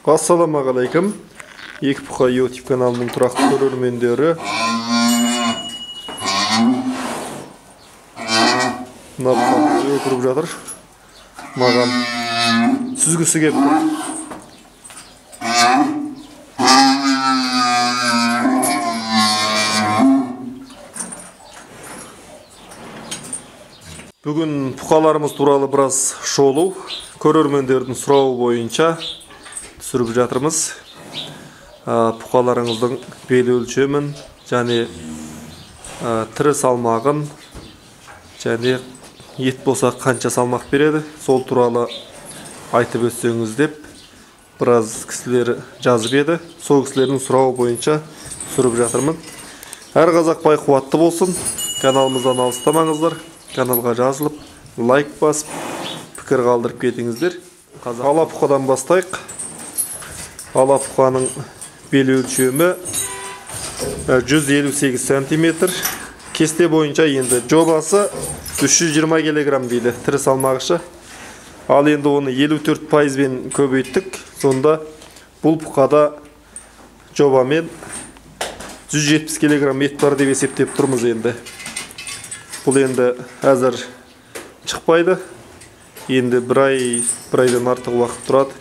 Ассаламағалейкум. Екі бұқа YouTube каналының тұрақты көрермендері. Мына бұқа өкіріп жатыр. Маған сүзгісі кеп тұр. Бүгін бұқаларымыз туралы біраз шолу, көрермендердің сұрауы бойынша түсіріп жатырмыз. Бұқаларыңыздың бел өлшемін және тірі салмағын және ет болса қанша салмақ береді, сол туралы айтып өтсеңіз деп біраз кісілер жазып еді. Сол кісілердің сұрауы бойынша түсіріп жатырмын. Әр қазақ бай қуатты болсын. Каналымыздан алыстамаңыздар. Каналға жазылып, лайк басып, пікір қалдырып кетіңіздер. Ала бұқадан бастайық. Ала бұқаның бел өлшемі 158 сантиметр. Кесте бойынша енді жобасы 320 килограмм дейді, тірі салмағышы. Ал енді оны 54%-бен көбейттік. Сонда бұл бұқада жобамен 170 килограмм ет бар деп есептеп тұрмыз енді. Бұл енді әзір шықпайды. Енді бір айдан артық уақыт тұрады.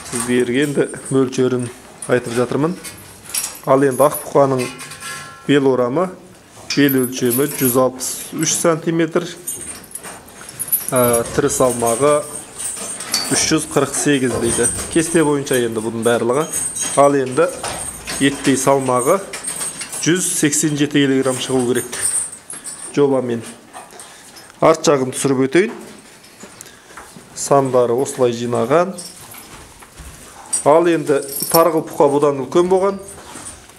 Сізге ергенді мөлшерін айтып жатырмын. Ал енді ақ бұқаның бел орамы, бел өлшемі 163 сантиметр. Тірі салмағы 348 дейді. Кесте бойынша енді бұның барлығы. Ал енді еттей салмағы 187 килограмм шығу керек. Жобамен арт жағын түсіріп өтейін. Сандары осылай жинаған. Ал енді тарғыл бұқа бұдан үлкен болған.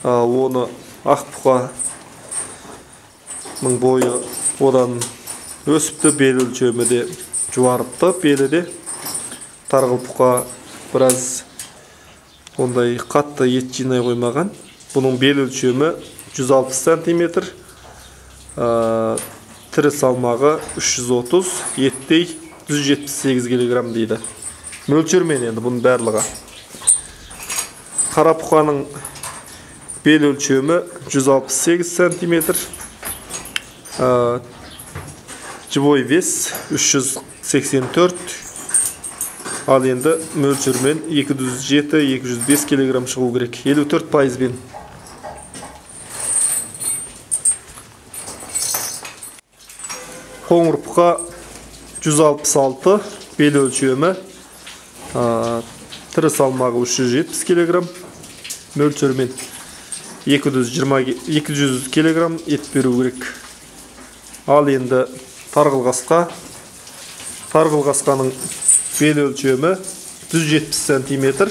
Оны ақ бұқаның бойы одан өсіпті, бел өлшемі де жуарыпты, белі де. Тарғыл бұқа біраз ондай қатты ет жинай қоймаған. Бұның бел өлшемі 160 сантиметр. Тірі салмағы 330, еттей 178 килограмм дейді. Мөлшермен енді бұның барлығы. Қара бұқаның бел өлшемі 168 сантиметр. Живой вес 384. Ал енді мөлшермен 207-205 килограмм шығу керек. 54%-бен. Қоңыр бұқа 166, бел өлшемі, тірі салмағы 370 килограмм, мөлшермен 200 килограмм ет беру керек. Ал енді тарғыл қасқаның бел өлшемі 170 сантиметр,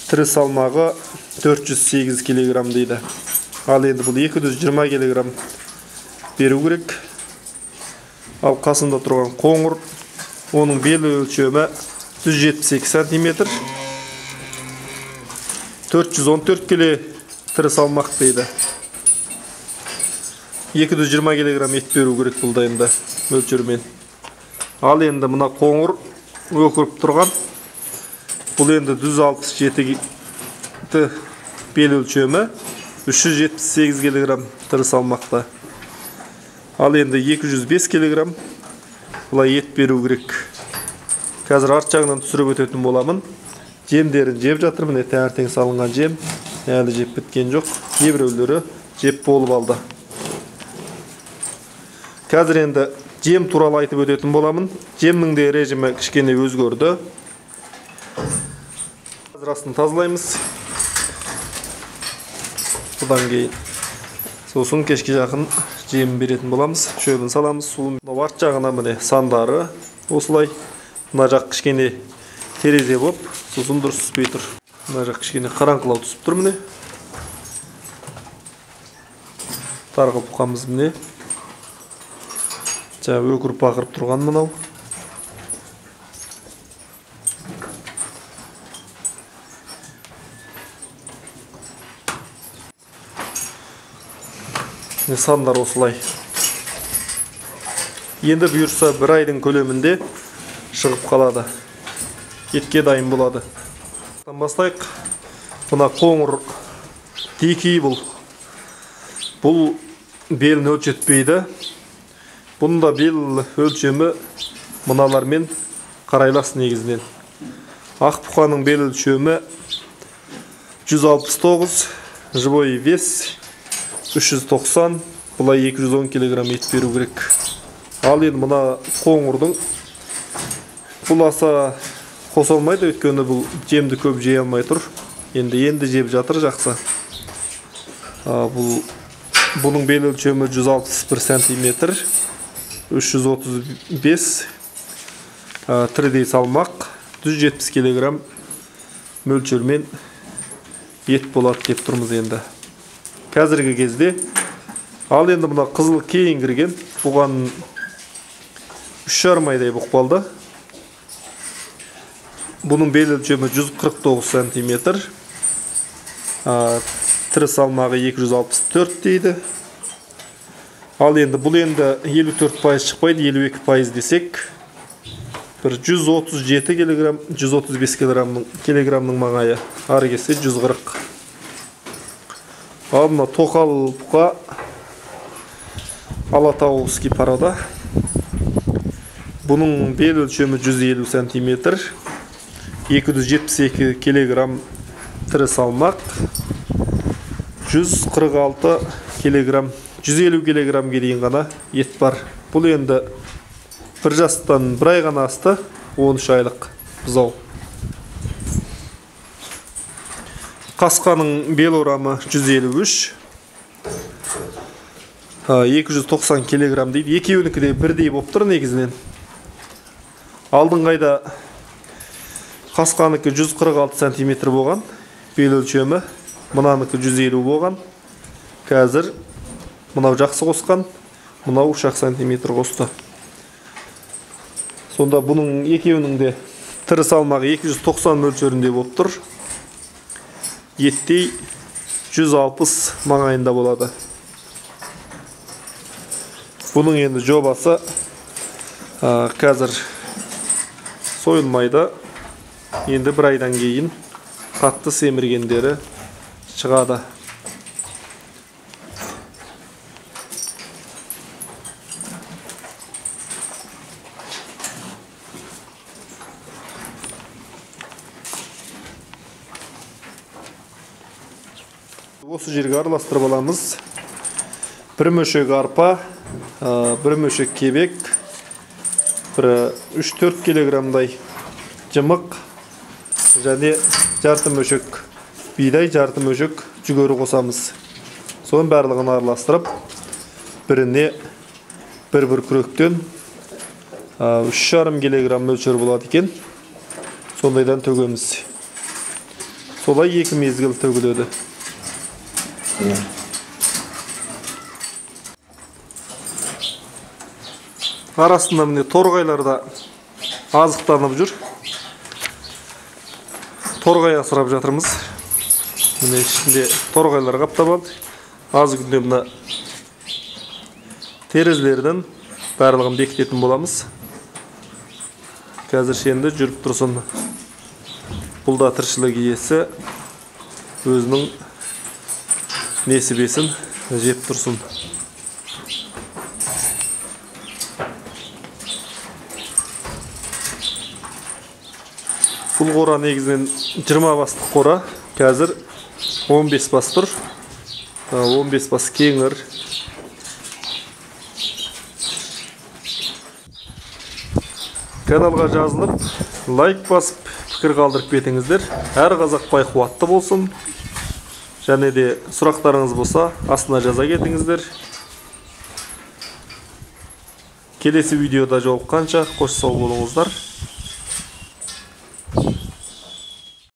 тірі салмағы 408 килограмм дейді. Ал енді бұл 220 килограмм беру керек. Ал қасында тұрған қоңыр, оның бел өлшемі 172 сантиметр, 414 кило тірі салмақ дейді. 220 килограмм ет беру керек бұл дайында мөлшермен. Ал енді мына қоңыр өкіріп тұрған, бұл енді 167 бел өлшемі, 378 килограмм тірі салмақта. Ал енді 205 килограмм бұлай ет беру керек. Қазір арт жағынан түсіріп өтетін боламын. Жемдерін жеп жатырмын. Таңертең салынған жем. Әлі жеп біткен жоқ. Кейбіреулері жеп болып алды. Қазір енді жем туралы айтып өтетін боламын. Жемнің де режимі кішкене өзгерді. Қазір астын тазалаймыз. Бұдан кейін сосын кешке жақын жем беретін боламыз. Шөбін саламыз, суын. Арт жағына міне сандары осылай. Мына жақ кішкене терезе болып, сосын дұрыс түспей тұр. Мына жақ кішкене қараңғылау түсіп тұр міне. Тарғыл бұқамыз міне. Жаңа өкіріп бақырып тұрған мынау. Сандар осылай. Енді бұйырса бір айдың көлемінде шығып қалады. етке дайын болады. Бастайық. Мына қоңыр дикий бұл. Бұл белін өлшетпейді. Бұның да бел өлшемі мыналармен қарайлас негізінен. Ақ бұқаның бел өлшемі 169, живой вес 390, бұлай 210 кг ет беру керек. Ал енді мына қоңырдың бұл аса қосылмайды, өйткені бұл жемді көп жей алмай тұр. Енді жеп жатыр жақсы. Бұның бел өлшемі 161 см, 335, тірідей салмақ, 170 кг мөлшермен ет болады деп тұрмыз енді. Қазіргі кезде. Ал енді мына қызыл кейін кірген, бұған 3,5 айдай бұқпалды. Бұның бел өлшемі 149 см, тірі салмағы 264 дейді. Ал енді бұл енді 54% шықпайды, 52% десек, бір 137 кг, 135 кг-ның маңайы, ары кесе 140. Ал мына тоқал бұқа алатауский парада. Бұның бел өлшемі 150 см, 272 кг тірі салмақ, 146 кг, 150 кг-ге дейін ғана ет бар. Бұл енді бір жастан бір ай ғана асты, 13 айлық бұзау. Қасқаның бел орамы 153, 290 кг дейді. Екеуінікі де бірдей болып тұр негізінен. Алдың қайда қасқаныкі 146 см болған, бел өлшемі, мұнаныкі 150 болған. Қазір мынау жақсы қосқан, мынау 3 см қосты. Сонда бұның екеуінің де тірі салмағы 290 мөлшерінде болып тұр. Еттей 160 маңайында болады. Бұның енді жобасы қазір сойылмайды. Енді бір айдан кейін қатты семіргендері шығады. Осы жерге араластырып аламыз. Бір мөшек арпа, бір мөшек кебек, бір 3-4 кг-дай жымық, және жарты мөшек бидай, жарты мөшек жүгері қосамыз. Соның барлығын араластырып, біріне бір күректен 3,5 кг мөлшер болады екен. Сондайдан төгеміз. Солай 2 мезгіл төгіледі. Арасында міне торғайларда азықтанып жүр. Торғай асырап жатырмыз. Міне ішінде торғайлар қаптап алды. Аз күнде мына терезелерден барлығын бекітетін боламыз. Қазір енді жүріп тұрсын. Бұл да тіршілік иесі өзінің несібесін жеп тұрсын. Бұл қора негізінен 20 бастық қора, қазір 15 бас тұр. 15 бас кеңір. Каналға жазылып, лайк басып, пікір қалдырып кетіңіздер. Әр қазақ бай қуатты болсын. Және де сұрақтарыңыз болса, астына жаза кетіңіздер. Келесі видеода жолыққанша қош сау болыңыздар.